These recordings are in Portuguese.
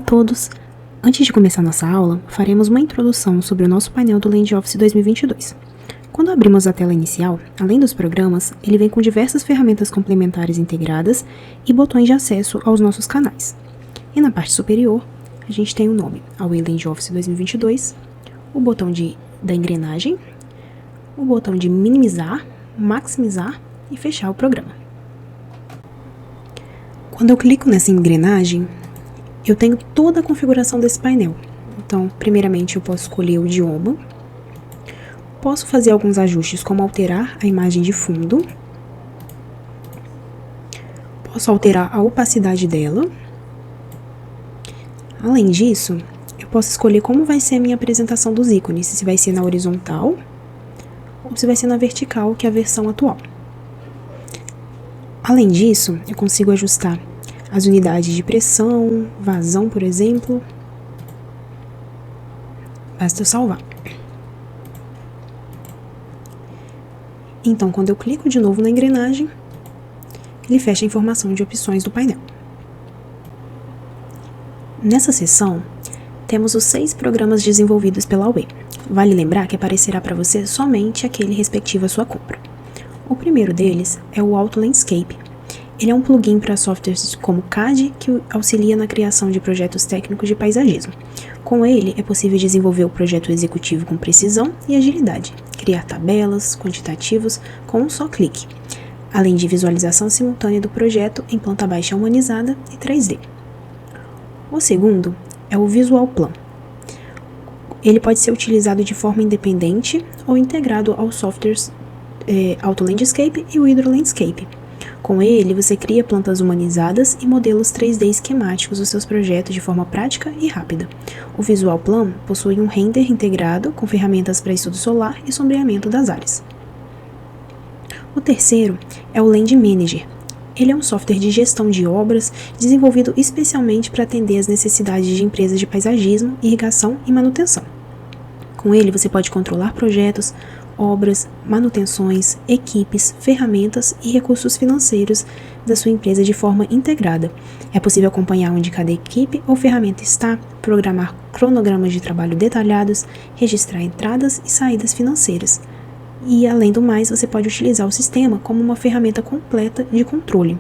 todos! Antes de começar nossa aula, faremos uma introdução sobre o nosso painel do LandOffice 2022. Quando abrimos a tela inicial, além dos programas, ele vem com diversas ferramentas complementares integradas e botões de acesso aos nossos canais. E na parte superior, a gente tem o nome Away LandOffice 2022, o botão da engrenagem, o botão de minimizar, maximizar e fechar o programa. Quando eu clico nessa engrenagem, eu tenho toda a configuração desse painel. Então, primeiramente eu posso escolher o idioma, posso fazer alguns ajustes como alterar a imagem de fundo, posso alterar a opacidade dela. Além disso, eu posso escolher como vai ser a minha apresentação dos ícones, se vai ser na horizontal ou se vai ser na vertical, que é a versão atual. Além disso, eu consigo ajustar as unidades de pressão, vazão, por exemplo. Basta eu salvar. Então, quando eu clico de novo na engrenagem, ele fecha a informação de opções do painel. Nessa seção, temos os 6 programas desenvolvidos pela Away. Vale lembrar que aparecerá para você somente aquele respectivo à sua compra. O primeiro deles é o Auto Landscape. Ele é um plugin para softwares como CAD que auxilia na criação de projetos técnicos de paisagismo. Com ele, é possível desenvolver o projeto executivo com precisão e agilidade, criar tabelas, quantitativos com um só clique, além de visualização simultânea do projeto em planta baixa humanizada e 3D. O segundo é o Visual Plan. Ele pode ser utilizado de forma independente ou integrado aos softwares Auto Landscape e o Hydro Landscape. Com ele, você cria plantas humanizadas e modelos 3D esquemáticos dos seus projetos de forma prática e rápida. O Visual Plan possui um render integrado com ferramentas para estudo solar e sombreamento das áreas. O terceiro é o Land Manager. Ele é um software de gestão de obras desenvolvido especialmente para atender às necessidades de empresas de paisagismo, irrigação e manutenção. Com ele, você pode controlar projetos, obras, manutenções, equipes, ferramentas e recursos financeiros da sua empresa de forma integrada. É possível acompanhar onde cada equipe ou ferramenta está, programar cronogramas de trabalho detalhados, registrar entradas e saídas financeiras. E, além do mais, você pode utilizar o sistema como uma ferramenta completa de controle.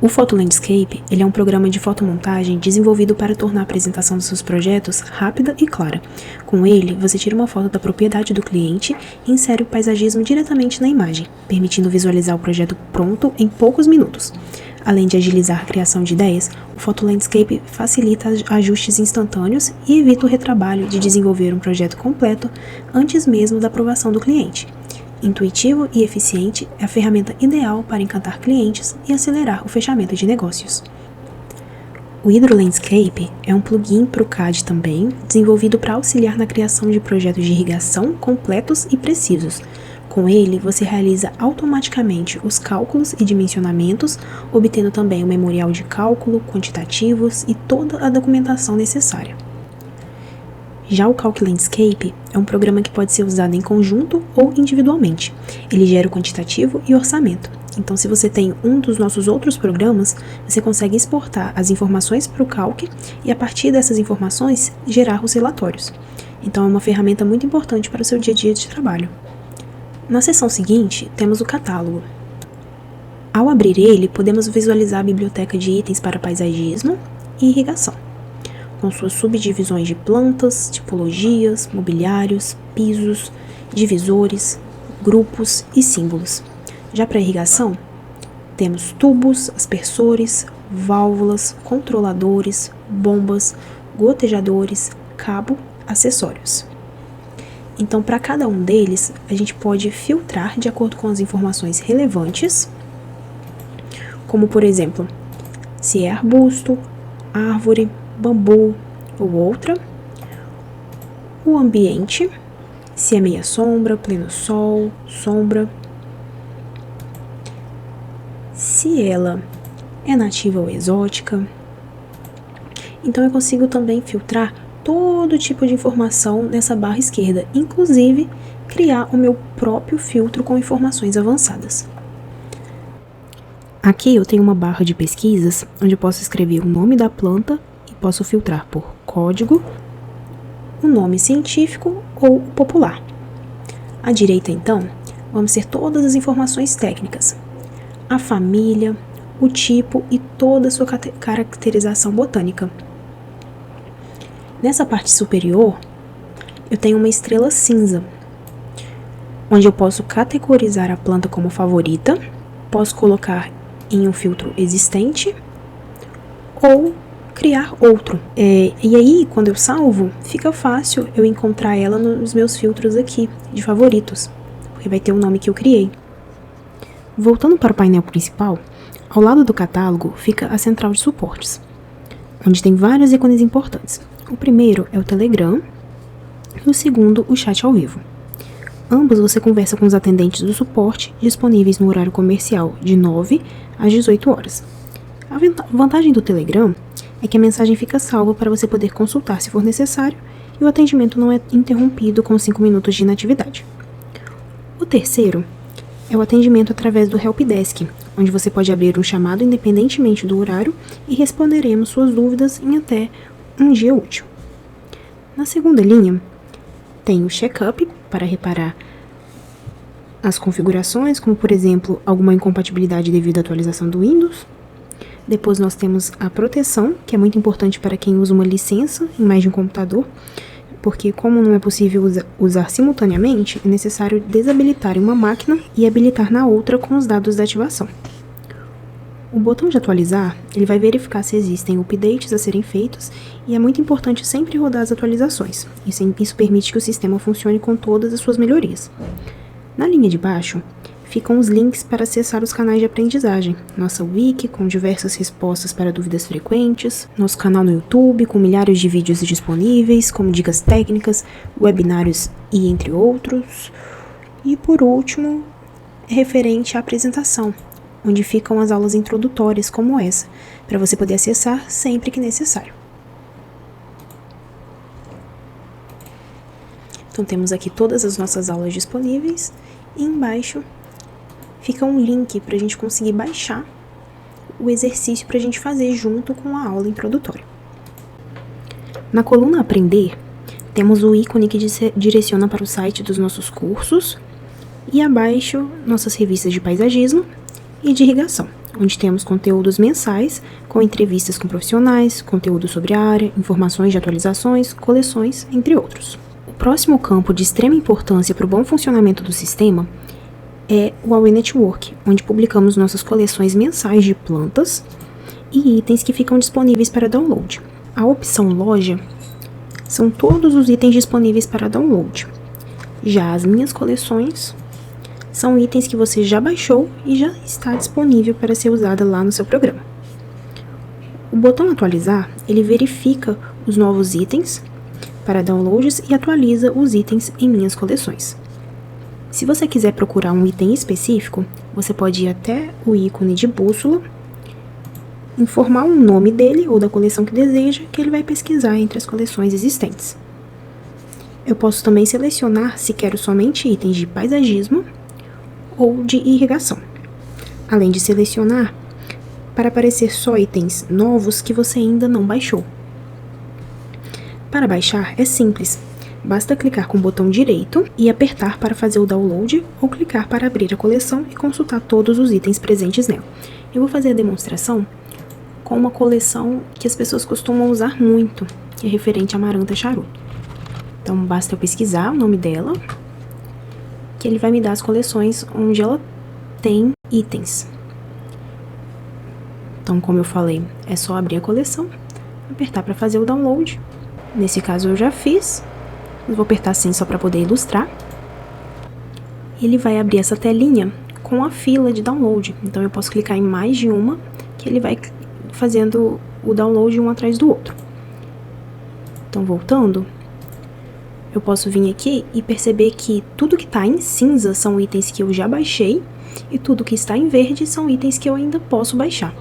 O Photo Landscape, ele é um programa de fotomontagem desenvolvido para tornar a apresentação dos seus projetos rápida e clara. Com ele, você tira uma foto da propriedade do cliente e insere o paisagismo diretamente na imagem, permitindo visualizar o projeto pronto em poucos minutos. Além de agilizar a criação de ideias, o Photo Landscape facilita ajustes instantâneos e evita o retrabalho de desenvolver um projeto completo antes mesmo da aprovação do cliente. Intuitivo e eficiente, é a ferramenta ideal para encantar clientes e acelerar o fechamento de negócios. O Hydro Landscape é um plugin para o CAD também, desenvolvido para auxiliar na criação de projetos de irrigação completos e precisos. Com ele, você realiza automaticamente os cálculos e dimensionamentos, obtendo também o memorial de cálculo, quantitativos e toda a documentação necessária. Já o Calc Landscape é um programa que pode ser usado em conjunto ou individualmente. Ele gera o quantitativo e orçamento. Então, se você tem um dos nossos outros programas, você consegue exportar as informações para o Calc e, a partir dessas informações, gerar os relatórios. Então, é uma ferramenta muito importante para o seu dia a dia de trabalho. Na seção seguinte, temos o catálogo. Ao abrir ele, podemos visualizar a biblioteca de itens para paisagismo e irrigação, com suas subdivisões de plantas, tipologias, mobiliários, pisos, divisores, grupos e símbolos. Já para irrigação, temos tubos, aspersores, válvulas, controladores, bombas, gotejadores, cabo, acessórios. Então, para cada um deles, a gente pode filtrar de acordo com as informações relevantes, como por exemplo, se é arbusto, árvore, bambu ou outra, o ambiente, se é meia sombra, pleno sol, sombra, se ela é nativa ou exótica. Então eu consigo também filtrar todo tipo de informação nessa barra esquerda, inclusive criar o meu próprio filtro com informações avançadas. Aqui eu tenho uma barra de pesquisas, onde eu posso escrever o nome da planta posso filtrar por código, o nome científico ou popular. À direita, então, vamos ter todas as informações técnicas, a família, o tipo e toda a sua caracterização botânica. Nessa parte superior, eu tenho uma estrela cinza, onde eu posso categorizar a planta como favorita, posso colocar em um filtro existente ou criar outro. E aí, quando eu salvo, fica fácil eu encontrar ela nos meus filtros aqui de favoritos, porque vai ter o nome que eu criei. Voltando para o painel principal, ao lado do catálogo fica a central de suportes, onde tem vários ícones importantes. O primeiro é o Telegram e o segundo o chat ao vivo. Ambos você conversa com os atendentes do suporte disponíveis no horário comercial de 9 às 18 horas. A vantagem do Telegram é que a mensagem fica salva para você poder consultar se for necessário e o atendimento não é interrompido com 5 minutos de inatividade. O terceiro é o atendimento através do Helpdesk, onde você pode abrir um chamado independentemente do horário e responderemos suas dúvidas em até um dia útil. Na segunda linha, tem o check-up para reparar as configurações, como por exemplo, alguma incompatibilidade devido à atualização do Windows. Depois nós temos a proteção, que é muito importante para quem usa uma licença em mais de um computador, porque como não é possível usar simultaneamente, é necessário desabilitar em uma máquina e habilitar na outra com os dados da ativação. O botão de atualizar, ele vai verificar se existem updates a serem feitos e é muito importante sempre rodar as atualizações. Isso permite que o sistema funcione com todas as suas melhorias. Na linha de baixo, ficam os links para acessar os canais de aprendizagem, nossa wiki com diversas respostas para dúvidas frequentes, nosso canal no YouTube com milhares de vídeos disponíveis, como dicas técnicas, webinários e entre outros. E por último, é referente à apresentação, onde ficam as aulas introdutórias como essa, para você poder acessar sempre que necessário. Então temos aqui todas as nossas aulas disponíveis e embaixo fica um link para a gente conseguir baixar o exercício para a gente fazer junto com a aula introdutória. Na coluna Aprender, temos o ícone que direciona para o site dos nossos cursos e abaixo nossas revistas de paisagismo e de irrigação, onde temos conteúdos mensais com entrevistas com profissionais, conteúdo sobre a área, informações de atualizações, coleções, entre outros. O próximo campo de extrema importância para o bom funcionamento do sistema é o Huawei Network, onde publicamos nossas coleções mensais de plantas e itens que ficam disponíveis para download. A opção Loja são todos os itens disponíveis para download. Já as minhas coleções são itens que você já baixou e já está disponível para ser usada lá no seu programa. O botão atualizar, ele verifica os novos itens para downloads e atualiza os itens em minhas coleções. Se você quiser procurar um item específico, você pode ir até o ícone de bússola, informar o nome dele ou da coleção que deseja, que ele vai pesquisar entre as coleções existentes. Eu posso também selecionar se quero somente itens de paisagismo ou de irrigação, além de selecionar para aparecer só itens novos que você ainda não baixou. Para baixar é simples, basta clicar com o botão direito e apertar para fazer o download ou clicar para abrir a coleção e consultar todos os itens presentes nela. Eu vou fazer a demonstração com uma coleção que as pessoas costumam usar muito, que é referente à Maranta charuto. Então basta eu pesquisar o nome dela, que ele vai me dar as coleções onde ela tem itens. Então, como eu falei, é só abrir a coleção, apertar para fazer o download. Nesse caso eu já fiz, eu vou apertar assim só para poder ilustrar. Ele vai abrir essa telinha com a fila de download, então eu posso clicar em mais de uma, que ele vai fazendo o download um atrás do outro. Então, voltando, eu posso vir aqui e perceber que tudo que está em cinza são itens que eu já baixei e tudo que está em verde são itens que eu ainda posso baixar.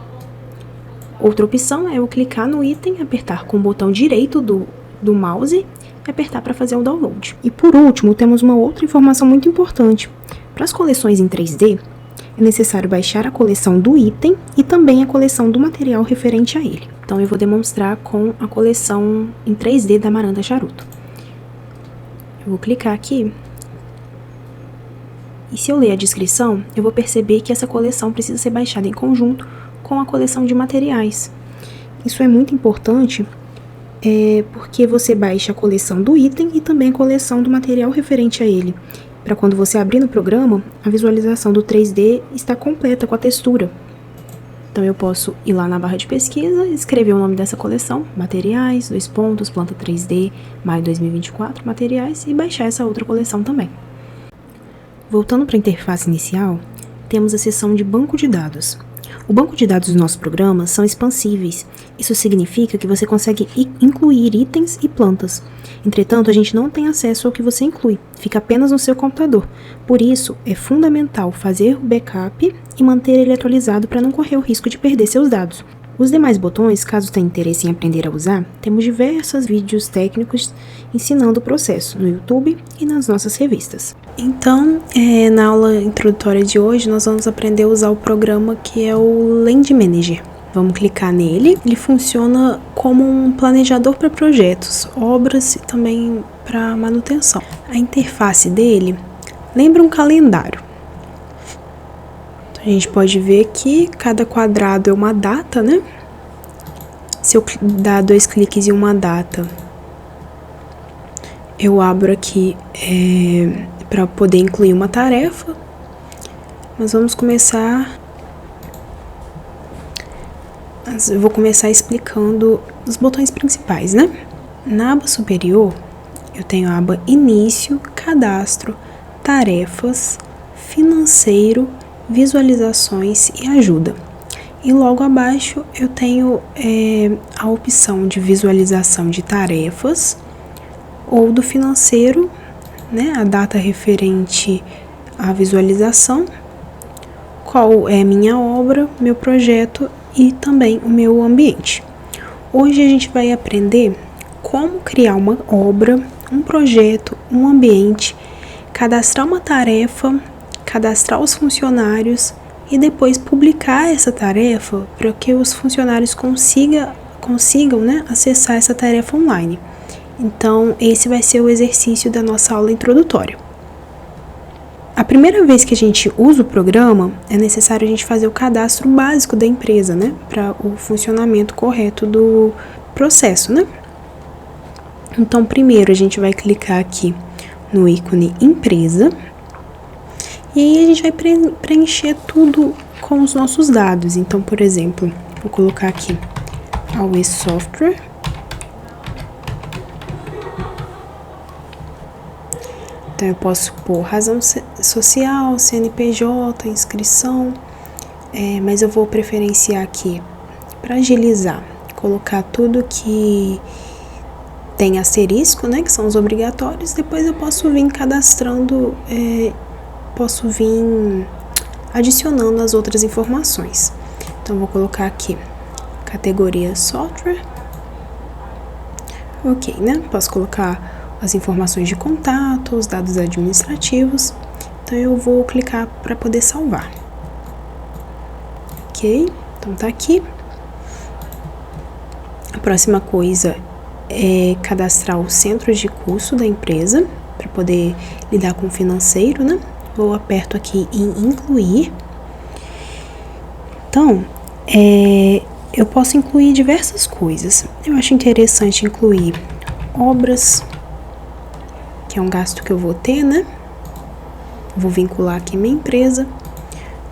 Outra opção é eu clicar no item, apertar com o botão direito do mouse e apertar para fazer o download. E por último, temos uma outra informação muito importante. Para as coleções em 3D, é necessário baixar a coleção do item e também a coleção do material referente a ele. Então eu vou demonstrar com a coleção em 3D da Maranda Charuto. Eu vou clicar aqui. E se eu ler a descrição, eu vou perceber que essa coleção precisa ser baixada em conjunto com a coleção de materiais. Isso é muito importante, porque você baixa a coleção do item e também a coleção do material referente a ele. Para quando você abrir no programa, a visualização do 3D está completa com a textura. Então eu posso ir lá na barra de pesquisa, escrever o nome dessa coleção, materiais, planta 3D, maio 2024, materiais, e baixar essa outra coleção também. Voltando para a interface inicial, temos a seção de banco de dados. O banco de dados dos nossos programas são expansíveis. Isso significa que você consegue incluir itens e plantas. Entretanto, a gente não tem acesso ao que você inclui, fica apenas no seu computador. Por isso, é fundamental fazer o backup e manter ele atualizado para não correr o risco de perder seus dados. Os demais botões, caso tenha interesse em aprender a usar, temos diversos vídeos técnicos ensinando o processo no YouTube e nas nossas revistas. Então, na aula introdutória de hoje, nós vamos aprender a usar o programa que é o Land Manager. Vamos clicar nele. Ele funciona como um planejador para projetos, obras e também para manutenção. A interface dele lembra um calendário. Então, a gente pode ver que cada quadrado é uma data, né? Se eu dar 2 cliques em uma data, eu abro aqui para poder incluir uma tarefa. Mas vamos começar. Eu vou começar explicando os botões principais, né? Na aba superior, eu tenho a aba Início, Cadastro, Tarefas, Financeiro, Visualizações e Ajuda. E logo abaixo eu tenho a opção de visualização de tarefas ou do financeiro, né? A data referente à visualização, qual é a minha obra, meu projeto e também o meu ambiente. Hoje a gente vai aprender como criar uma obra, um projeto, um ambiente, cadastrar uma tarefa, cadastrar os funcionários e depois publicar essa tarefa para que os funcionários consigam, né, acessar essa tarefa online. Então, esse vai ser o exercício da nossa aula introdutória. A primeira vez que a gente usa o programa, é necessário a gente fazer o cadastro básico da empresa, né? Para o funcionamento correto do processo, né? Então, primeiro a gente vai clicar aqui no ícone Empresa. E aí a gente vai preencher tudo com os nossos dados. Então, por exemplo, vou colocar aqui Aue Software. Então, eu posso pôr razão social, CNPJ, inscrição, mas eu vou preferenciar aqui, para agilizar, colocar tudo que tem asterisco, né, que são os obrigatórios. Depois eu posso vir cadastrando, posso vir adicionando as outras informações. Então, vou colocar aqui, categoria software. Ok, né, posso colocar as informações de contato, os dados administrativos. Então, eu vou clicar para poder salvar. Ok, então tá aqui. A próxima coisa é cadastrar os centros de custo da empresa, para poder lidar com o financeiro, né? Eu aperto aqui em incluir. Então, eu posso incluir diversas coisas. Eu acho interessante incluir obras, que é um gasto que eu vou ter, né? Vou vincular aqui minha empresa,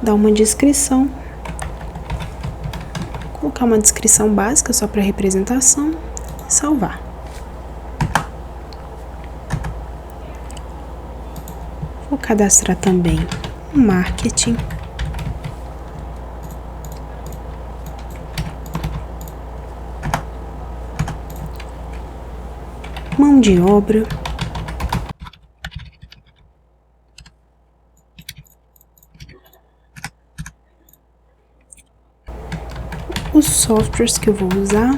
dar uma descrição, colocar uma descrição básica só para representação e salvar. Vou cadastrar também o marketing, mão de obra, os softwares que eu vou usar,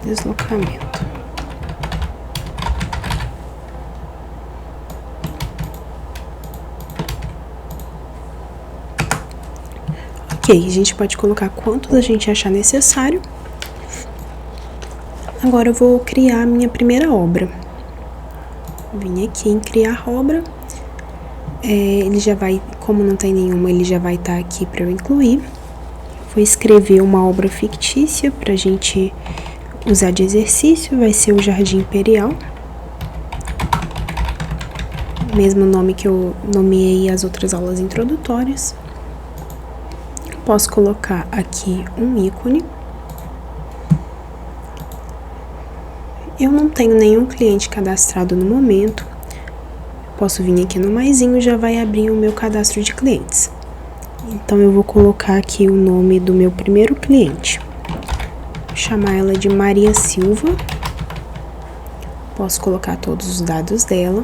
deslocamento. Ok, a gente pode colocar quantos a gente achar necessário. Agora eu vou criar a minha primeira obra. Vim aqui em criar obra. Ele já vai, como não tem nenhuma, ele já vai estar aqui para eu incluir. Vou escrever uma obra fictícia pra gente usar de exercício, vai ser o Jardim Imperial. Mesmo nome que eu nomeei as outras aulas introdutórias. Posso colocar aqui um ícone. Eu não tenho nenhum cliente cadastrado no momento. Posso vir aqui no maisinho, já vai abrir o meu cadastro de clientes. Então, eu vou colocar aqui o nome do meu primeiro cliente. Vou chamar ela de Maria Silva. Posso colocar todos os dados dela.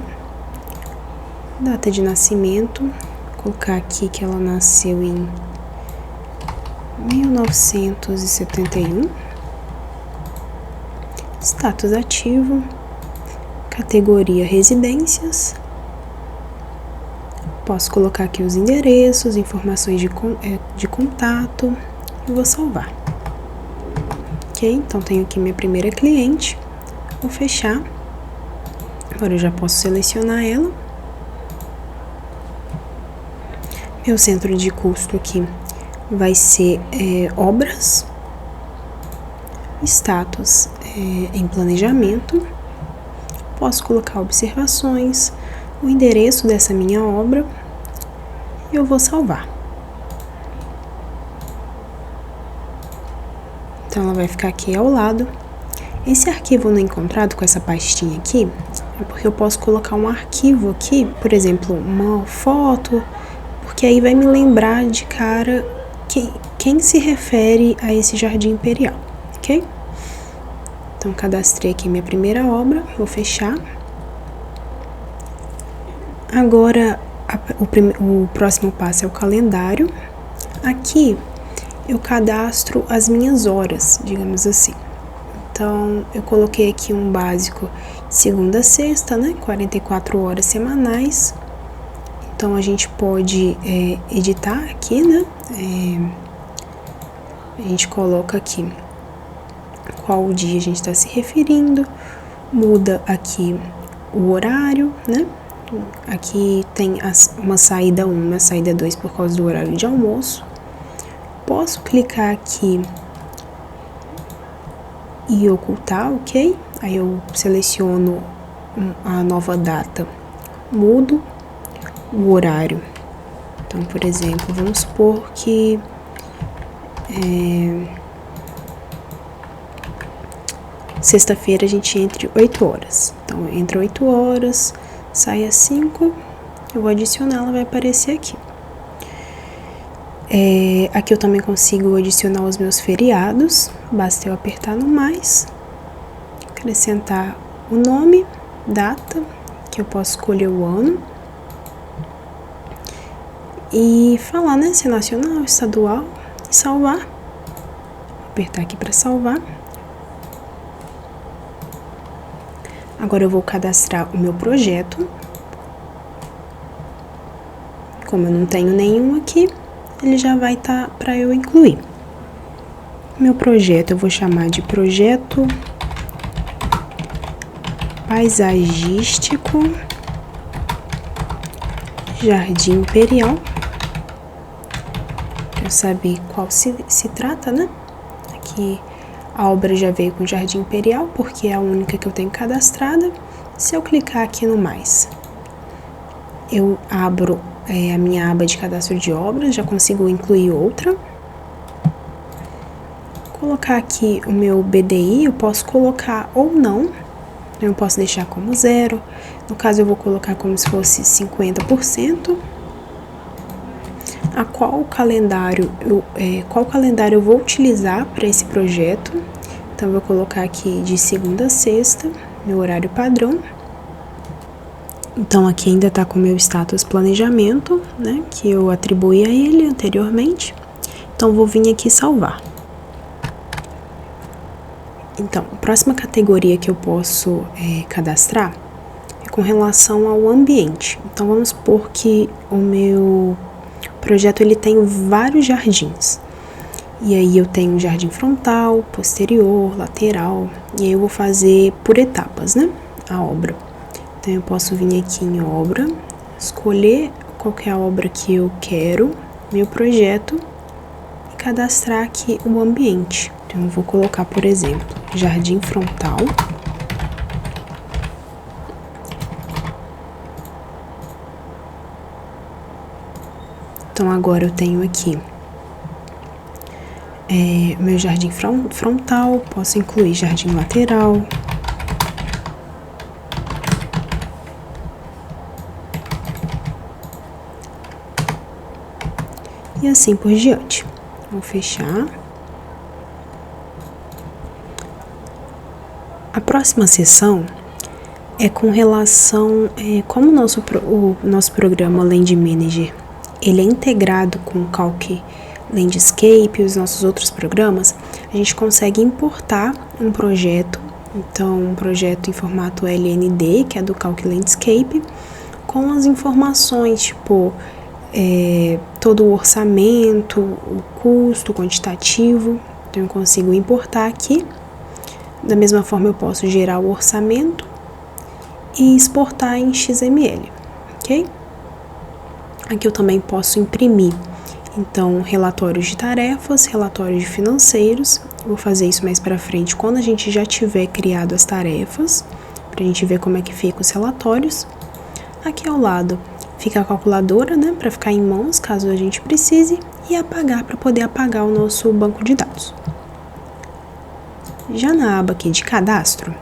Data de nascimento. Vou colocar aqui que ela nasceu em 1971. Status ativo. Categoria residências. Posso colocar aqui os endereços, informações de contato e vou salvar. Ok, então tenho aqui minha primeira cliente. Vou fechar. Agora eu já posso selecionar ela. Meu centro de custo aqui vai ser obras. Status em planejamento. Posso colocar observações, o endereço dessa minha obra e eu vou salvar. Então ela vai ficar aqui ao lado. Esse arquivo não encontrado com essa pastinha aqui é porque eu posso colocar um arquivo aqui, por exemplo, uma foto, porque aí vai me lembrar de cara quem se refere a esse Jardim Imperial, ok? Então cadastrei aqui minha primeira obra, vou fechar. Agora, o próximo passo é o calendário. Aqui, eu cadastro as minhas horas, digamos assim. Então, eu coloquei aqui um básico de segunda a sexta, né? 44 horas semanais. Então, a gente pode editar aqui, né? A gente coloca aqui qual dia a gente está se referindo. Muda aqui o horário, né? Aqui tem uma saída 1, uma saída 2 por causa do horário de almoço. Posso clicar aqui e ocultar, ok? Aí eu seleciono a nova data, mudo o horário. Então, por exemplo, vamos supor que sexta-feira a gente entre 8 horas. Então, entra 8 horas, sai às 5, eu vou adicionar, ela vai aparecer aqui. Aqui eu também consigo adicionar os meus feriados, basta eu apertar no mais, acrescentar o nome, data, que eu posso escolher o ano, e falar, né, se é nacional, estadual, e salvar. Vou apertar aqui para salvar. Agora eu vou cadastrar o meu projeto. Como eu não tenho nenhum aqui, ele já vai estar para eu incluir. Meu projeto eu vou chamar de projeto paisagístico Jardim Imperial. Para eu saber qual se trata, né? Aqui a obra já veio com Jardim Imperial, porque é a única que eu tenho cadastrada. Se eu clicar aqui no mais, eu abro a minha aba de cadastro de obras, já consigo incluir outra. Colocar aqui o meu BDI, eu posso colocar ou não, eu posso deixar como 0. No caso, eu vou colocar como se fosse 50%. Qual calendário eu vou utilizar para esse projeto. Então, eu vou colocar aqui de segunda a sexta, meu horário padrão. Então, aqui ainda está com o meu status planejamento, né, que eu atribuí a ele anteriormente. Então, vou vir aqui salvar. Então, a próxima categoria que eu posso cadastrar é com relação ao ambiente. Então, vamos supor que o meu O projeto ele tem vários jardins. E aí eu tenho jardim frontal, posterior, lateral. E aí eu vou fazer por etapas, né? A obra. Então eu posso vir aqui em obra, escolher qual que é a obra que eu quero, meu projeto, e cadastrar aqui o ambiente. Então eu vou colocar, por exemplo, jardim frontal. Então agora eu tenho aqui meu jardim frontal, posso incluir jardim lateral. E assim por diante. Vou fechar. A próxima sessão é com relação como o nosso programa Land Manager ele é integrado com o Calc Landscape e os nossos outros programas, a gente consegue importar um projeto, então um projeto em formato LND, que é do Calc Landscape, com as informações, tipo todo o orçamento, o custo, o quantitativo. Então eu consigo importar aqui. Da mesma forma eu posso gerar o orçamento e exportar em XML, ok? Aqui eu também posso imprimir, então, relatórios de tarefas, relatórios de financeiros. Eu vou fazer isso mais para frente quando a gente já tiver criado as tarefas, para a gente ver como é que fica os relatórios. Aqui ao lado fica a calculadora, né, para ficar em mãos caso a gente precise, e apagar para poder apagar o nosso banco de dados. Já na aba aqui de cadastro,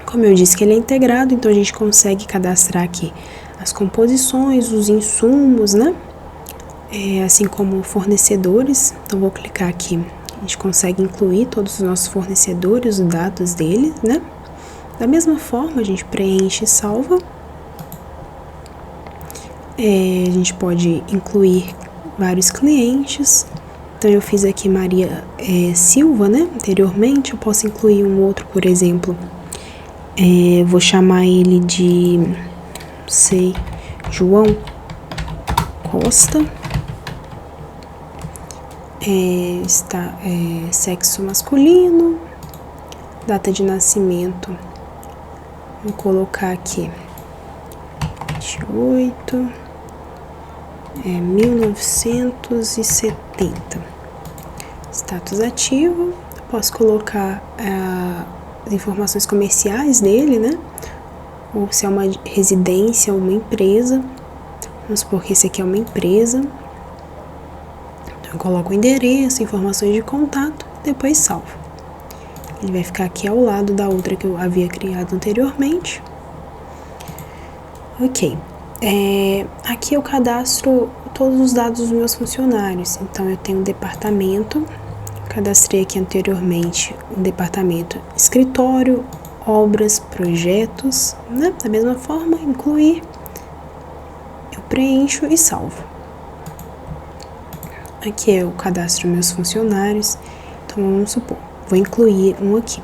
como eu disse que ele é integrado, então a gente consegue cadastrar aqui as composições, os insumos, né? Assim como fornecedores. Então vou clicar aqui, a gente consegue incluir todos os nossos fornecedores, os dados deles, né? Da mesma forma a gente preenche e salva. A gente pode incluir vários clientes. Então eu fiz aqui Maria Silva, né? Anteriormente eu posso incluir um outro, por exemplo, vou chamar ele de, não sei, João Costa. Sexo masculino, data de nascimento, vou colocar aqui 28, 1970. Status ativo, posso colocar as informações comerciais dele, né? Ou se é uma residência ou uma empresa. Vamos supor que esse aqui é uma empresa. Eu coloco o endereço, informações de contato, depois salvo. Ele vai ficar aqui ao lado da outra que eu havia criado anteriormente. Ok. Aqui eu cadastro todos os dados dos meus funcionários. Então eu tenho um departamento, cadastrei aqui anteriormente um departamento escritório, obras, projetos, né? Da mesma forma, incluir, eu preencho e salvo. Aqui eu cadastro meus funcionários, então vamos supor, vou incluir um aqui.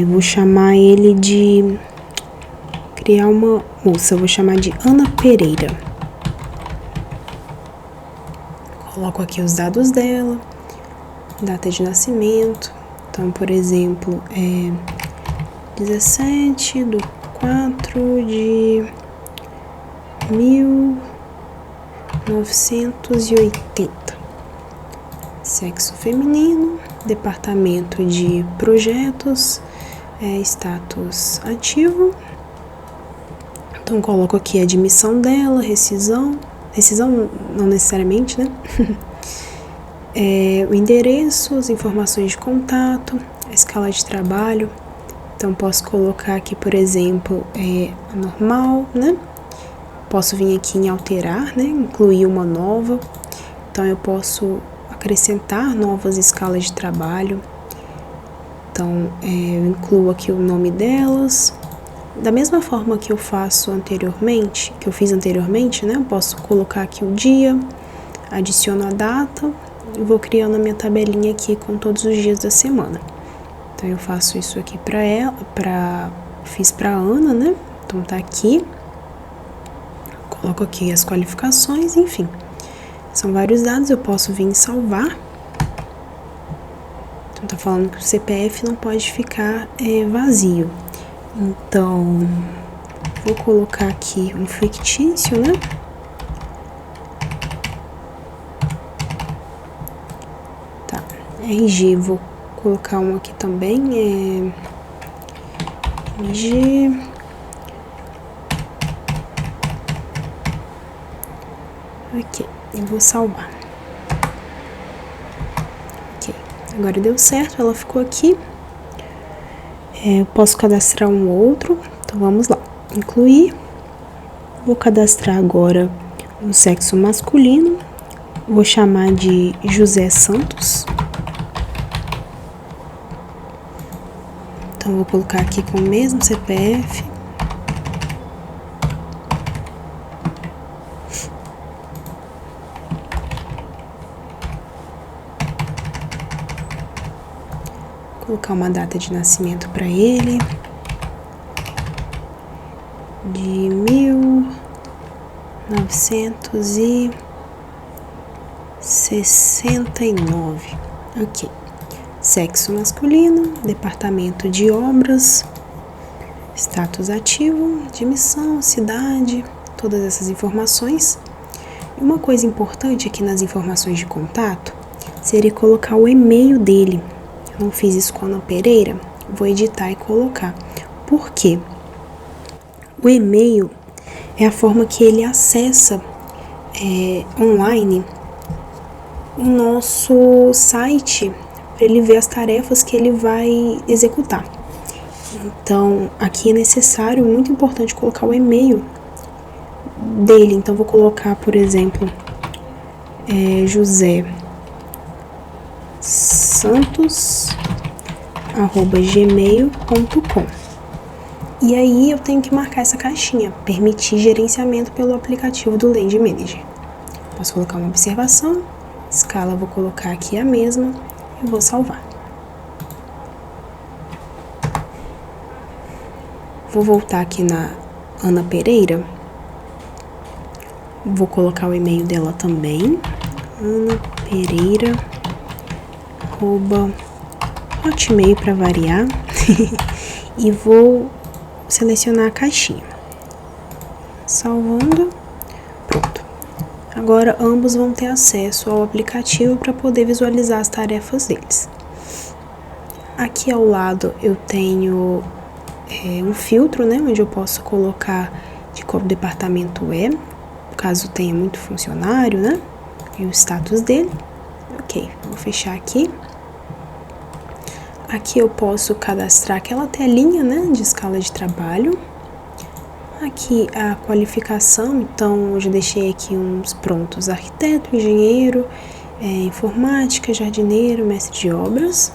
Vou chamar ele de, criar uma moça, vou chamar de Ana Pereira. Coloco aqui os dados dela, data de nascimento, então por exemplo, 17/4/1980. Sexo feminino, departamento de projetos, status ativo. Então coloco aqui a admissão dela, rescisão não necessariamente, né? O endereço, as informações de contato, a escala de trabalho. Então posso colocar aqui, por exemplo, normal, né? Posso vir aqui em alterar, né? Incluir uma nova. Então eu posso acrescentar novas escalas de trabalho. Então eu incluo aqui o nome delas. Da mesma forma que eu fiz anteriormente, né? Eu posso colocar aqui o dia, adiciono a data e vou criando a minha tabelinha aqui com todos os dias da semana. Então eu faço isso aqui para ela, fiz para Ana, né? Então tá aqui. Coloco aqui as qualificações, enfim. São vários dados, eu posso vir salvar. Então, tá falando que o CPF não pode ficar vazio. Então, vou colocar aqui um fictício, né? Tá, RG, vou colocar um aqui também, RG. Ok, eu vou salvar. Ok, agora deu certo, ela ficou aqui. Eu posso cadastrar um outro, então vamos lá. Incluir. Vou cadastrar agora um sexo masculino. Vou chamar de José Santos. Então, vou colocar aqui com o mesmo CPF. Colocar uma data de nascimento para ele. De 1969. Ok. Sexo masculino, departamento de obras, status ativo, admissão, cidade, todas essas informações. E uma coisa importante aqui nas informações de contato seria colocar o e-mail dele. Eu não fiz isso com a Ana Pereira, vou editar e colocar. Por quê? O e-mail é a forma que ele acessa online o nosso site para ele ver as tarefas que ele vai executar. Então, aqui é necessário, muito importante, colocar o e-mail dele. Então, vou colocar, por exemplo, José Santos@gmail.com. E aí eu tenho que marcar essa caixinha, permitir gerenciamento pelo aplicativo do Land Manager. Posso colocar uma observação, escala vou colocar aqui a mesma e vou salvar. Vou voltar aqui na Ana Pereira, vou colocar o e-mail dela também, anapereira@hotmail para variar, e vou selecionar a caixinha. Salvando, pronto. Agora ambos vão ter acesso ao aplicativo para poder visualizar as tarefas deles. Aqui ao lado eu tenho um filtro, né, onde eu posso colocar de qual departamento é, caso tenha muito funcionário, né, e o status dele. Ok, vou fechar aqui. Aqui eu posso cadastrar aquela telinha, né, de escala de trabalho. Aqui a qualificação, então eu já deixei aqui uns prontos: arquiteto, engenheiro, informática, jardineiro, mestre de obras.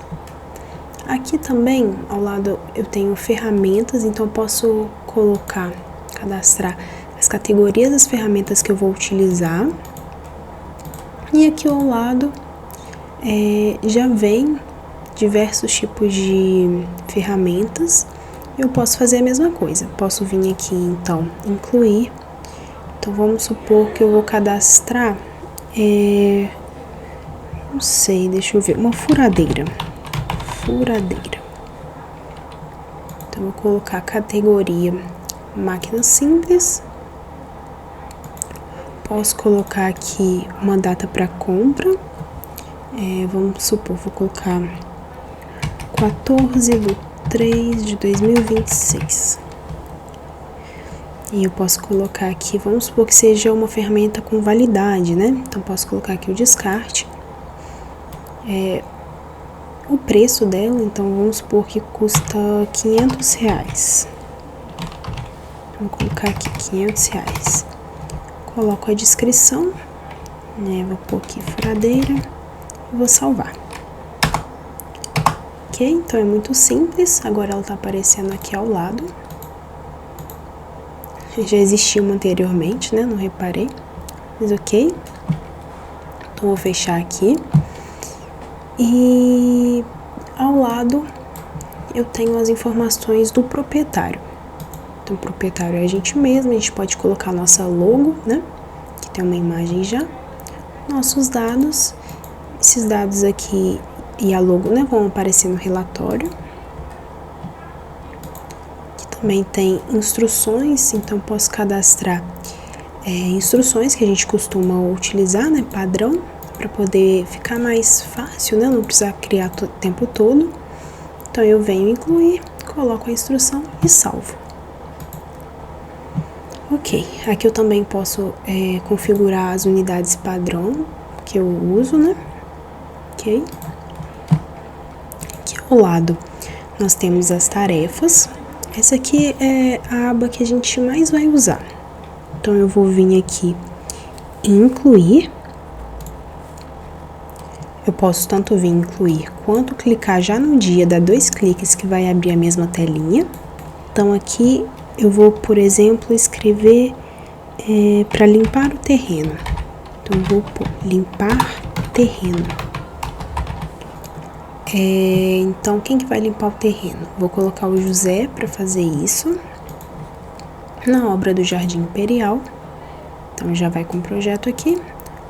Aqui também, ao lado, eu tenho ferramentas, então eu posso cadastrar as categorias das ferramentas que eu vou utilizar. E aqui ao lado já vem diversos tipos de ferramentas. Eu posso fazer a mesma coisa. Posso vir aqui, então, incluir. Então, vamos supor que eu vou cadastrar, não sei, deixa eu ver, uma furadeira. Então, eu vou colocar a categoria máquina simples. Posso colocar aqui uma data para compra. Vamos supor, vou colocar 14/3/2026. E eu posso colocar aqui, vamos supor que seja uma ferramenta com validade, né? Então, posso colocar aqui o descarte. O preço dela, então, vamos supor que custa R$500. Vou colocar aqui R$500. Coloco a descrição, né? Vou pôr aqui furadeira e vou salvar. Ok, então é muito simples. Agora ela tá aparecendo aqui ao lado. Já existia uma anteriormente, né? Não reparei. Mas ok. Então vou fechar aqui. E ao lado eu tenho as informações do proprietário. Então, o proprietário é a gente mesmo, a gente pode colocar a nossa logo, né? Que tem uma imagem já. Nossos dados, esses dados aqui e a logo, né, vão aparecer no relatório. Aqui também tem instruções, então posso cadastrar instruções que a gente costuma utilizar, né, padrão, para poder ficar mais fácil, né, não precisar criar o tempo todo. Então eu venho incluir, coloco a instrução e salvo. Ok, aqui eu também posso configurar as unidades padrão que eu uso, né? Ok. Aqui ao lado nós temos as tarefas. Essa aqui é a aba que a gente mais vai usar. Então eu vou vir aqui em incluir. Eu posso tanto vir incluir quanto clicar já no dia, dar 2 cliques que vai abrir a mesma telinha. Então aqui eu vou, por exemplo, escrever para limpar o terreno. Então eu vou pôr limpar terreno. Então quem que vai limpar o terreno? Vou colocar o José para fazer isso na obra do Jardim Imperial. Então já vai com o projeto aqui.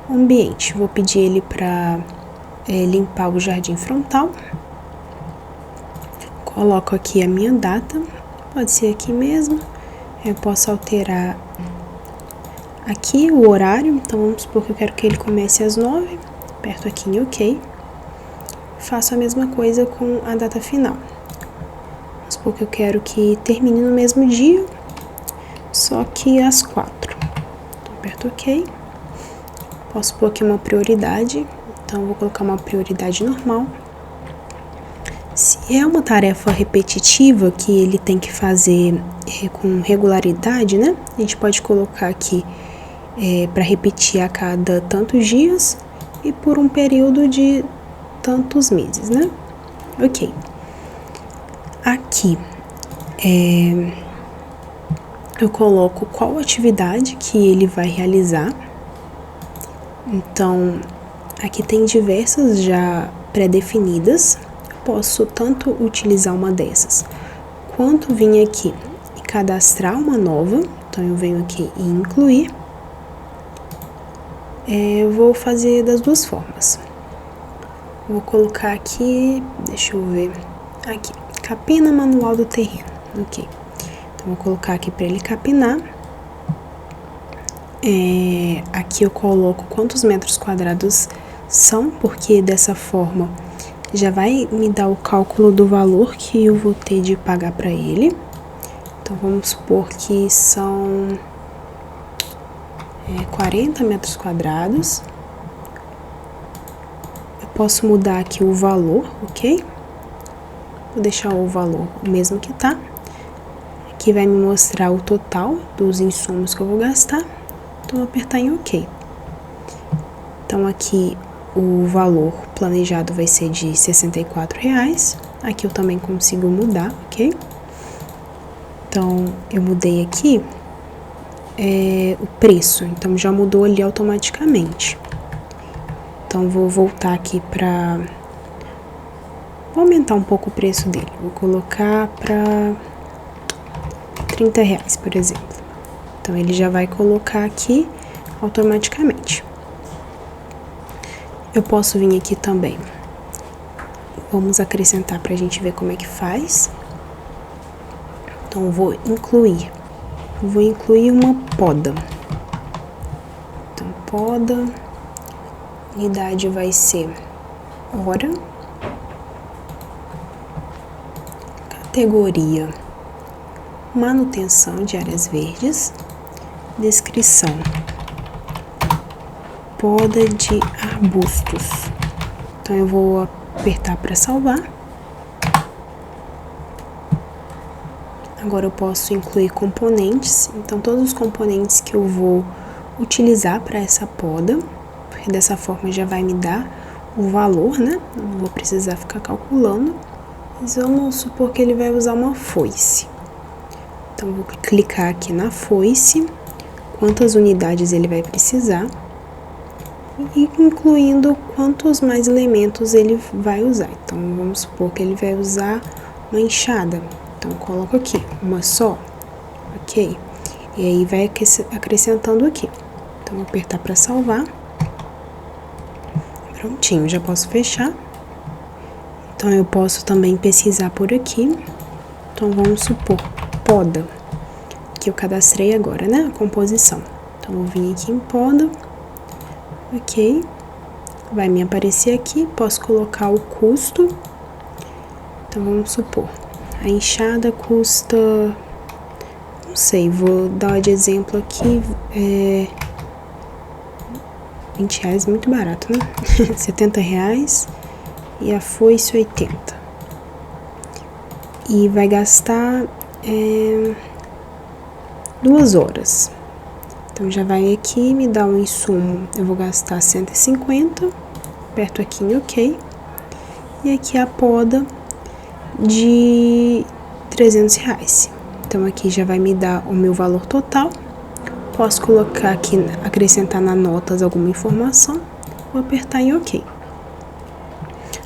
O ambiente, vou pedir ele para limpar o jardim frontal. Coloco aqui a minha data, pode ser aqui mesmo. Eu posso alterar aqui o horário, então vamos supor que eu quero que ele comece às 9, aperto aqui em OK. Faço a mesma coisa com a data final. Vamos supor que eu quero que termine no mesmo dia, só que às 4. Então, aperto OK. Posso pôr aqui uma prioridade, então vou colocar uma prioridade normal. Se é uma tarefa repetitiva que ele tem que fazer com regularidade, né? A gente pode colocar aqui para repetir a cada tantos dias e por um período de tantos meses, né? Ok. Aqui eu coloco qual atividade que ele vai realizar. Então, aqui tem diversas já pré-definidas. Posso tanto utilizar uma dessas, quanto vir aqui e cadastrar uma nova. Então, eu venho aqui e incluir. Eu vou fazer das duas formas. Vou colocar aqui, deixa eu ver, aqui, capina manual do terreno, ok. Então, vou colocar aqui para ele capinar. Aqui eu coloco quantos metros quadrados são, porque dessa forma já vai me dar o cálculo do valor que eu vou ter de pagar para ele. Então, vamos supor que são 40 metros quadrados. Eu posso mudar aqui o valor, ok? Vou deixar o valor o mesmo que tá. Aqui vai me mostrar o total dos insumos que eu vou gastar. Então, vou apertar em OK. Então, aqui o valor planejado vai ser de R$64. Aqui eu também consigo mudar, ok? Então, eu mudei aqui o preço. Então, já mudou ali automaticamente. Então, vou voltar aqui para... Vou aumentar um pouco o preço dele. Vou colocar para R$30, por exemplo. Então, ele já vai colocar aqui automaticamente. Eu posso vir aqui também. Vamos acrescentar para a gente ver como é que faz. Então, vou incluir. Vou incluir uma poda. Então, poda. Unidade vai ser hora. Categoria: manutenção de áreas verdes. Descrição: poda de arbustos. Então, eu vou apertar para salvar. Agora eu posso incluir componentes. Então, todos os componentes que eu vou utilizar para essa poda, porque dessa forma já vai me dar o valor, né? Não vou precisar ficar calculando. Mas vamos supor que ele vai usar uma foice. Então, vou clicar aqui na foice, quantas unidades ele vai precisar, e incluindo quantos mais elementos ele vai usar. Então, vamos supor que ele vai usar uma enxada. Então, eu coloco aqui uma só. ok? E aí vai acrescentando aqui. Então, vou apertar para salvar. Prontinho, já posso fechar. Então, eu posso também pesquisar por aqui. Então, vamos supor, poda, que eu cadastrei agora, né, a composição. Então, eu vim aqui em poda, ok, vai me aparecer aqui, posso colocar o custo. Então, vamos supor, a enxada custa, não sei, vou dar de exemplo aqui, R$20, muito barato, né? R$70 e a foice 80. E vai gastar 2 horas. Então, já vai aqui, me dá um insumo, eu vou gastar 150, aperto aqui em ok. E aqui a poda de R$300. Então, aqui já vai me dar o meu valor total. Posso colocar aqui, acrescentar na notas alguma informação, vou apertar em ok.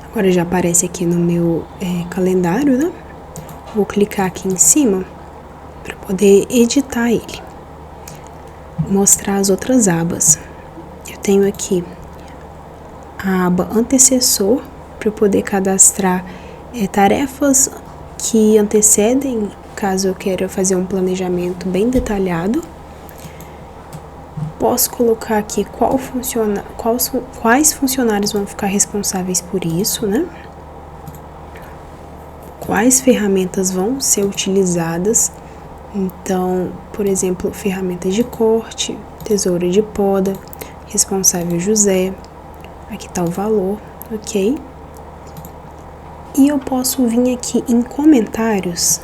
Agora já aparece aqui no meu calendário, né? Vou clicar aqui em cima para poder editar ele. Mostrar as outras abas. Eu tenho aqui a aba antecessor para poder cadastrar tarefas que antecedem, caso eu queira fazer um planejamento bem detalhado. Posso colocar aqui quais funcionários vão ficar responsáveis por isso, né? Quais ferramentas vão ser utilizadas. Então, por exemplo, ferramentas de corte, tesoura de poda, responsável José, aqui está o valor, ok? E eu posso vir aqui em comentários,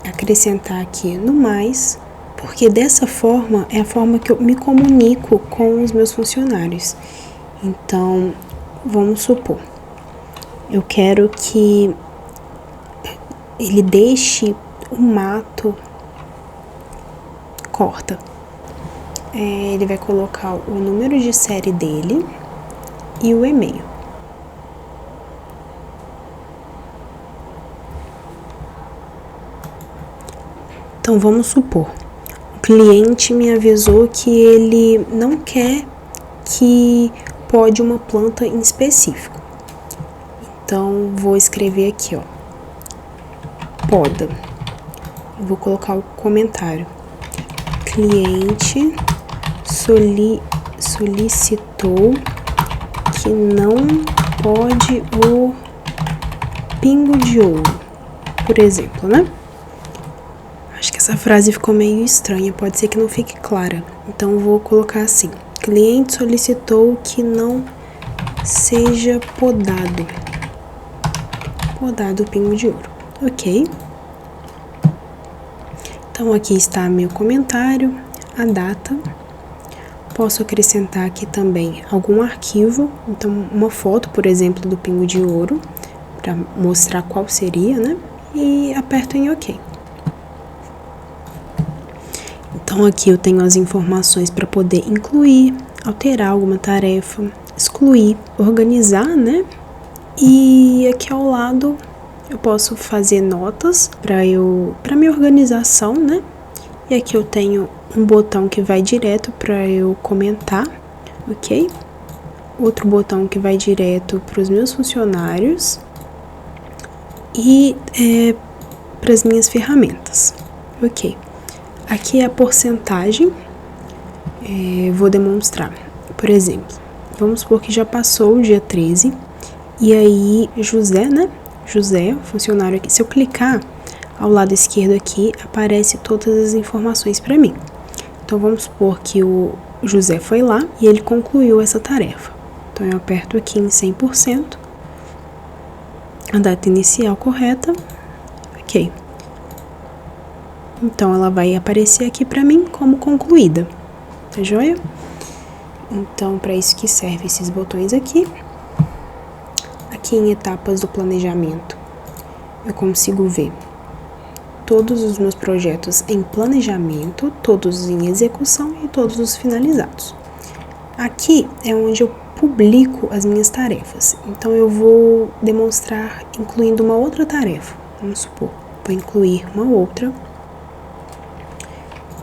acrescentar aqui no mais, porque dessa forma é a forma que eu me comunico com os meus funcionários. Então, vamos supor, eu quero que ele deixe o mato, corta. Ele vai colocar o número de série dele e o e-mail. Então, vamos supor, o cliente me avisou que ele não quer que pode uma planta em específico. Então, vou escrever aqui, ó, poda. Eu vou colocar o comentário. Cliente solicitou que não pode o pingo de ouro, por exemplo, né? Acho que essa frase ficou meio estranha, pode ser que não fique clara. Então, eu vou colocar assim. Cliente solicitou que não seja podado o pingo de ouro, ok? Então, aqui está meu comentário, a data. Posso acrescentar aqui também algum arquivo, então uma foto, por exemplo, do pingo de ouro, para mostrar qual seria, né? E aperto em ok. Então, aqui eu tenho as informações para poder incluir, alterar alguma tarefa, excluir, organizar, né? E aqui ao lado eu posso fazer notas para minha organização, né? E aqui eu tenho um botão que vai direto para eu comentar, ok? Outro botão que vai direto para os meus funcionários e para as minhas ferramentas, ok? Aqui é a porcentagem, vou demonstrar. Por exemplo, vamos supor que já passou o dia 13 e aí José, né? José, funcionário aqui, se eu clicar ao lado esquerdo aqui, aparece todas as informações para mim. Então, vamos supor que o José foi lá e ele concluiu essa tarefa. Então, eu aperto aqui em 100%, a data inicial correta, ok. Então, ela vai aparecer aqui para mim como concluída, tá joia? Então, para isso que serve esses botões aqui. Aqui em etapas do planejamento, eu consigo ver todos os meus projetos em planejamento, todos em execução e todos os finalizados. Aqui é onde eu publico as minhas tarefas. Então, eu vou demonstrar incluindo uma outra tarefa. Vamos supor, vou incluir uma outra.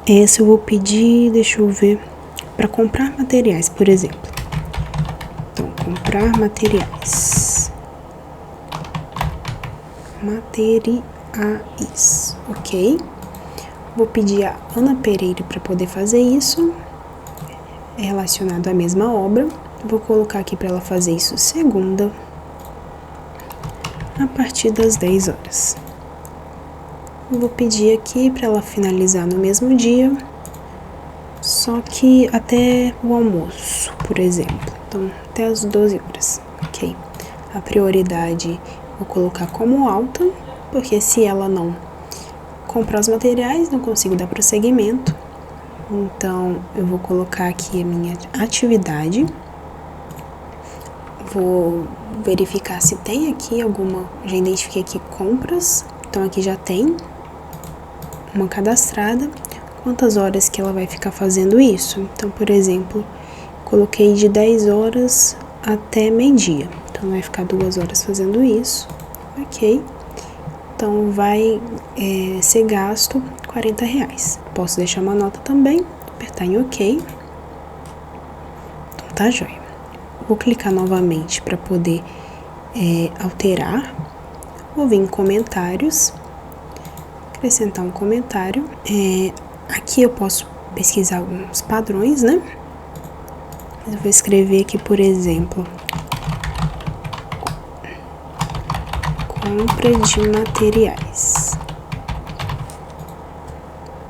Essa eu vou pedir, deixa eu ver, para comprar materiais, por exemplo. Então, comprar materiais. Materiais, ok? Vou pedir a Ana Pereira para poder fazer isso, relacionado à mesma obra. Vou colocar aqui para ela fazer isso segunda, a partir das 10 horas. Vou pedir aqui para ela finalizar no mesmo dia, só que até o almoço, por exemplo. Então, até as 12 horas, ok? A prioridade vou colocar como alta, porque se ela não comprar os materiais, não consigo dar prosseguimento. Então, eu vou colocar aqui a minha atividade. Vou verificar se tem aqui alguma, já identifiquei aqui compras, então aqui já tem uma cadastrada, quantas horas que ela vai ficar fazendo isso. Então, por exemplo, coloquei de 10 horas até meio-dia, então vai ficar 2 horas fazendo isso, ok? Então, vai ser gasto R$40. Posso deixar uma nota também, apertar em ok. Então, tá joia. Vou clicar novamente para poder alterar. Vou vir em comentários, acrescentar um comentário. Aqui eu posso pesquisar alguns padrões, né? Eu vou escrever aqui, por exemplo, compra de materiais.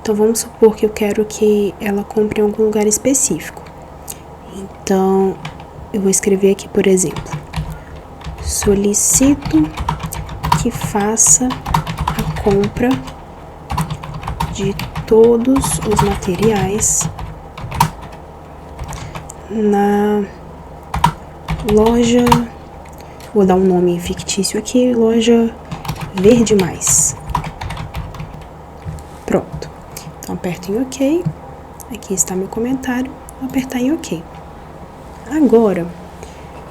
Então, vamos supor que eu quero que ela compre em algum lugar específico. Então, eu vou escrever aqui, por exemplo, solicito que faça a compra de todos os materiais na loja, vou dar um nome fictício aqui, loja Verde Mais. Pronto. Então, aperto em ok. Aqui está meu comentário. Vou apertar em ok. Agora,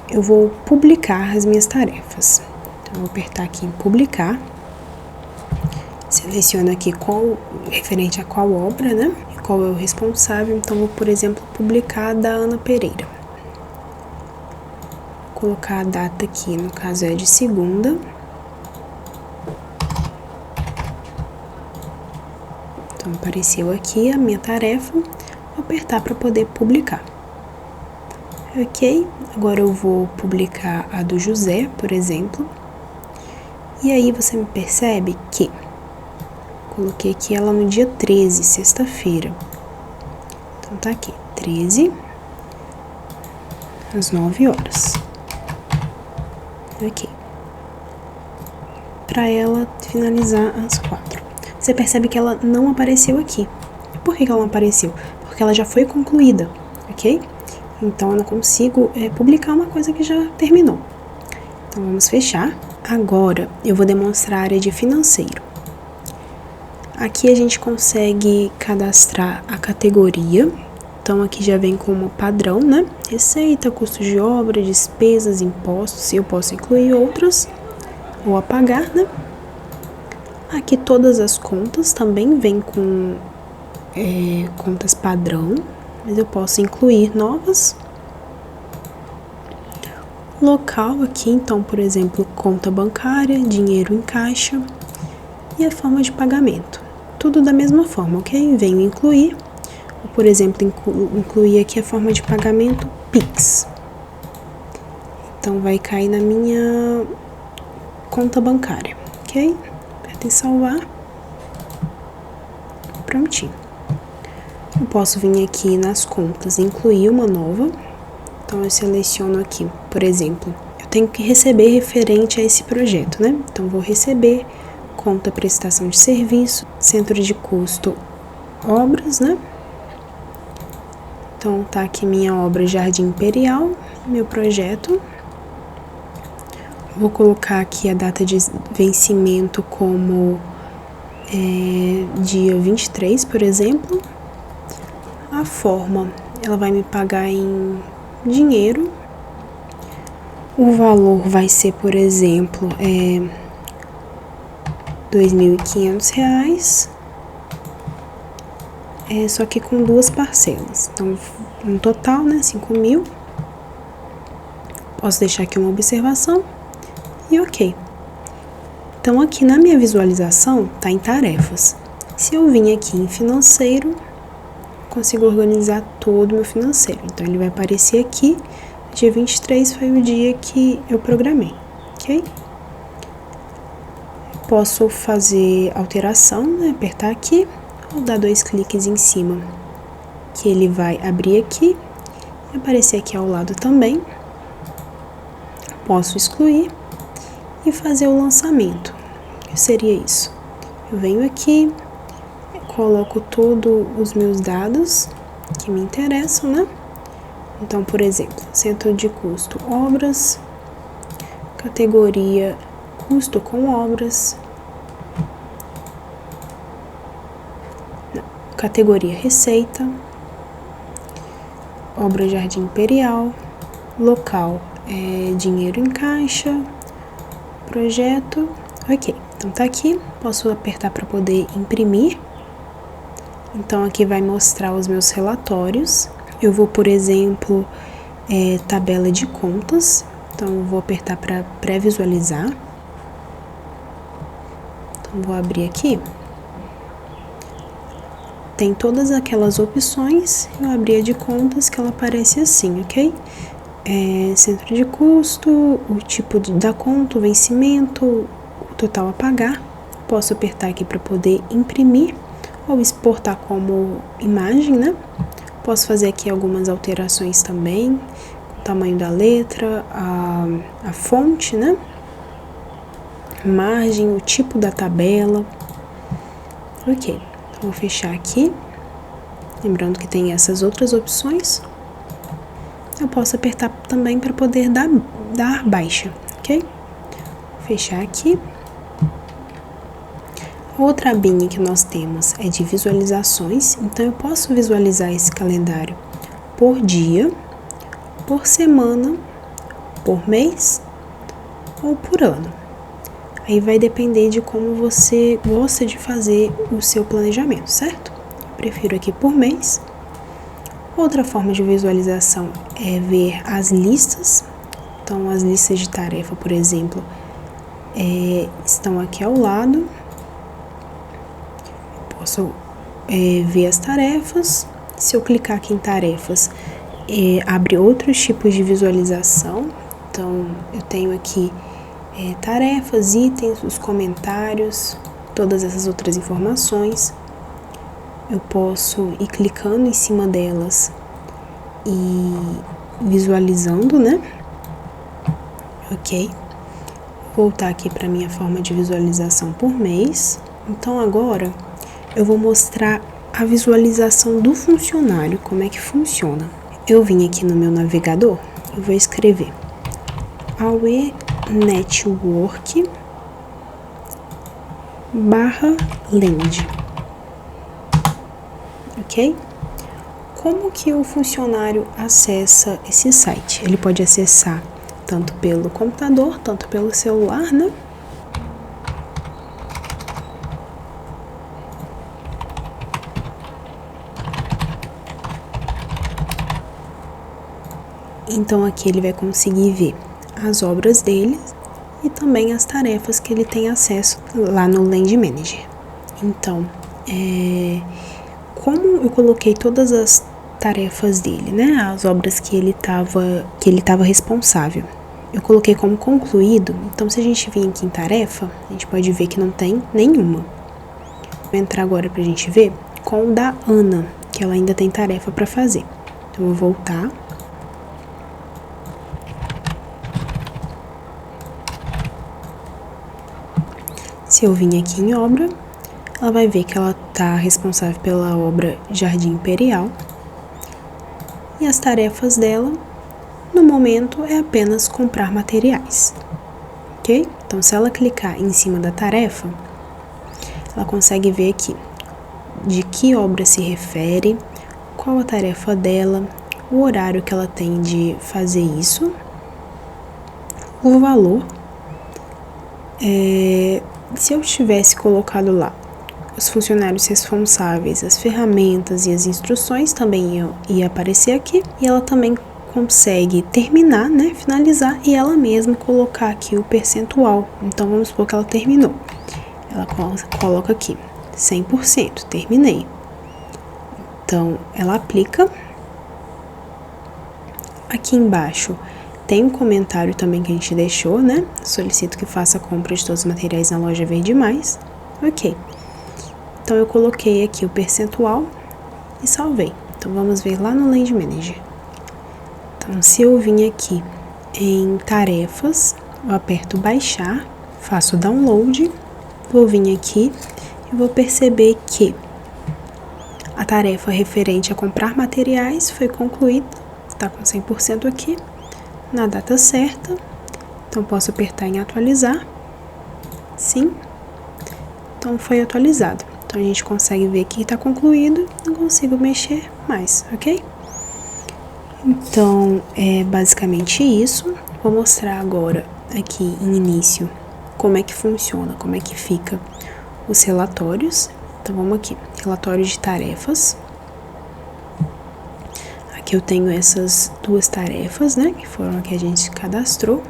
eu vou publicar as minhas tarefas. Então, eu vou apertar aqui em publicar. Seleciono aqui referente a qual obra, né? E qual é o responsável. Então, vou, por exemplo, publicar da Ana Pereira. Vou colocar a data aqui, no caso é de segunda. Então, apareceu aqui a minha tarefa. Vou apertar para poder publicar. Ok, agora eu vou publicar a do José, por exemplo. E aí você me percebe que coloquei aqui ela no dia 13, sexta-feira. Então tá aqui, 13, às 9 horas. Ok. Para ela finalizar às 4. Você percebe que ela não apareceu aqui. Por que ela não apareceu? Porque ela já foi concluída, ok? Então, eu não consigo publicar uma coisa que já terminou. Então, vamos fechar. Agora, eu vou demonstrar a área de financeiro. Aqui a gente consegue cadastrar a categoria. Então, aqui já vem como padrão, né? Receita, custo de obra, despesas, impostos. Eu posso incluir outras ou apagar, né? Aqui todas as contas também vêm com contas padrão, mas eu posso incluir novas. Local aqui, então, por exemplo, conta bancária, dinheiro em caixa e a forma de pagamento. Tudo da mesma forma, ok? Venho incluir, ou, por exemplo, incluir aqui a forma de pagamento Pix. Então, vai cair na minha conta bancária, ok? Aperto em salvar. Prontinho. Eu posso vir aqui nas contas e incluir uma nova. Então, eu seleciono aqui, por exemplo, eu tenho que receber referente a esse projeto, né? Então, vou receber conta prestação de serviço, centro de custo, obras, né? Então, tá aqui minha obra Jardim Imperial, meu projeto. Vou colocar aqui a data de vencimento como dia 23, por exemplo. A forma, ela vai me pagar em dinheiro. O valor vai ser, por exemplo, R$2.500. só que com 2 parcelas. Então, no total, né, 5.000. Posso deixar aqui uma observação e ok. Então, aqui na minha visualização, tá em tarefas. Se eu vim aqui em financeiro, consigo organizar todo o meu financeiro. Então, ele vai aparecer aqui. Dia 23 foi o dia que eu programei, ok? Posso fazer alteração, né? Apertar aqui, ou dar 2 cliques em cima, que ele vai abrir aqui e aparecer aqui ao lado também. Posso excluir e fazer o lançamento. O que seria isso? Eu venho aqui, coloco todos os meus dados que me interessam, né? Então, por exemplo, centro de custo, obras, categoria custo com obras, categoria receita, obra Jardim Imperial, local dinheiro em caixa, projeto, ok. Então tá aqui, posso apertar para poder imprimir. Então aqui vai mostrar os meus relatórios. Eu vou, por exemplo, tabela de contas. Então eu vou apertar para pré-visualizar. Então vou abrir aqui. Tem todas aquelas opções. Eu abri a de contas que ela aparece assim, ok? Centro de custo, o tipo da conta, o vencimento, o total a pagar. Posso apertar aqui para poder imprimir ou exportar como imagem, né? Posso fazer aqui algumas alterações também, o tamanho da letra, a fonte, né? Margem, o tipo da tabela. Ok, então vou fechar aqui. Lembrando que tem essas outras opções. Eu posso apertar também para poder dar baixa, ok? Vou fechar aqui. Outra abinha que nós temos é de visualizações, então eu posso visualizar esse calendário por dia, por semana, por mês ou por ano. Aí vai depender de como você gosta de fazer o seu planejamento, certo? Eu prefiro aqui por mês. Outra forma de visualização é ver as listas. Então, as listas de tarefa, por exemplo, estão aqui ao lado. Posso ver as tarefas. Se eu clicar aqui em tarefas, abre outros tipos de visualização. Então, eu tenho aqui tarefas, itens, os comentários, todas essas outras informações. Eu posso ir clicando em cima delas e visualizando, né? Ok. Voltar aqui para minha forma de visualização por mês. Então, agora eu vou mostrar a visualização do funcionário, como é que funciona. Eu vim aqui no meu navegador, eu vou escrever AUE Network /land, ok? Como que o funcionário acessa esse site? Ele pode acessar tanto pelo computador, tanto pelo celular, né? Então aqui ele vai conseguir ver as obras dele e também as tarefas que ele tem acesso lá no Land Manager. Então, como eu coloquei todas as tarefas dele, né, as obras que ele estava responsável, eu coloquei como concluído. Então, se a gente vir aqui em tarefa, a gente pode ver que não tem nenhuma. Vou entrar agora pra gente ver com o da Ana, que ela ainda tem tarefa para fazer. Então, eu vou voltar. Se eu vim aqui em obra, ela vai ver que ela está responsável pela obra Jardim Imperial. E as tarefas dela, no momento, é apenas comprar materiais, ok? Então, se ela clicar em cima da tarefa, ela consegue ver aqui de que obra se refere, qual a tarefa dela, o horário que ela tem de fazer isso, o valor. Se eu tivesse colocado lá os funcionários responsáveis, as ferramentas e as instruções também ia aparecer aqui. E ela também consegue terminar, né, finalizar, e ela mesma colocar aqui o percentual. Então, vamos supor que ela terminou. Ela coloca aqui, 100%, terminei. Então, ela aplica. Aqui embaixo tem um comentário também que a gente deixou, né? Solicito que faça a compra de todos os materiais na loja Verde Mais. Ok. Então, eu coloquei aqui o percentual e salvei. Então, vamos ver lá no Land Manager. Então, se eu vim aqui em tarefas, eu aperto baixar, faço download, vou vir aqui e vou perceber que a tarefa referente a comprar materiais foi concluída, está com 100% aqui, na data certa. Então, posso apertar em atualizar, sim, então foi atualizado. Então, a gente consegue ver que está concluído, não consigo mexer mais, ok? Então, é basicamente isso. Vou mostrar agora aqui em início como é que funciona, como é que fica os relatórios. Então, vamos aqui, relatório de tarefas. Aqui eu tenho essas duas tarefas, né, que foram a que a gente cadastrou.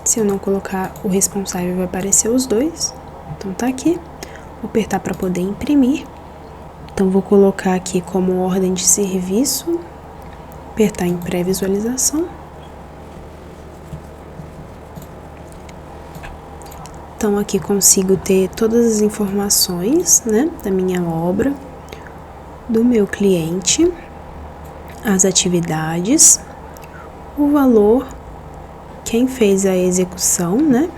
Se eu não colocar o responsável, vai aparecer os dois. Então, tá aqui. Vou apertar para poder imprimir. Então, vou colocar aqui como ordem de serviço, apertar em pré-visualização. Então, aqui consigo ter todas as informações, né, da minha obra, do meu cliente, as atividades, o valor, quem fez a execução, né,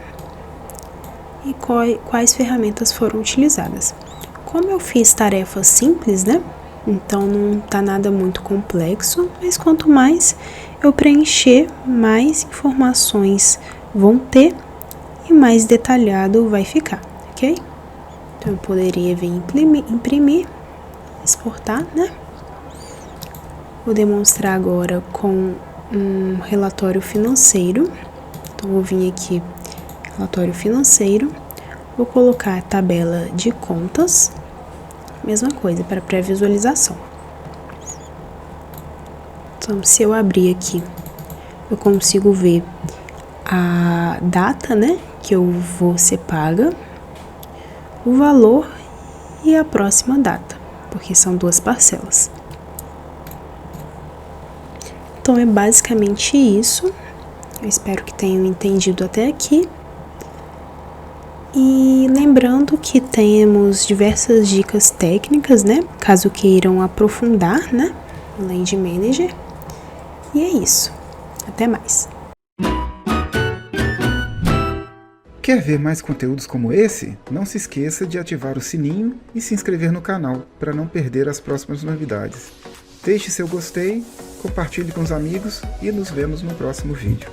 e quais ferramentas foram utilizadas. Como eu fiz tarefas simples, né, então não tá nada muito complexo, mas quanto mais eu preencher, mais informações vão ter e mais detalhado vai ficar, ok? Então, eu poderia vir imprimir, exportar, né? Vou demonstrar agora com um relatório financeiro. Então, vou vir aqui, relatório financeiro, vou colocar a tabela de contas, mesma coisa, para pré-visualização. Então, se eu abrir aqui, eu consigo ver a data, né, que eu vou ser paga, o valor e a próxima data, porque são duas parcelas. Então, é basicamente isso. Eu espero que tenham entendido até aqui. E lembrando que temos diversas dicas técnicas, né, caso queiram aprofundar, né, o Land Manager. E é isso. Até mais. Quer ver mais conteúdos como esse? Não se esqueça de ativar o sininho e se inscrever no canal para não perder as próximas novidades. Deixe seu gostei, compartilhe com os amigos e nos vemos no próximo vídeo.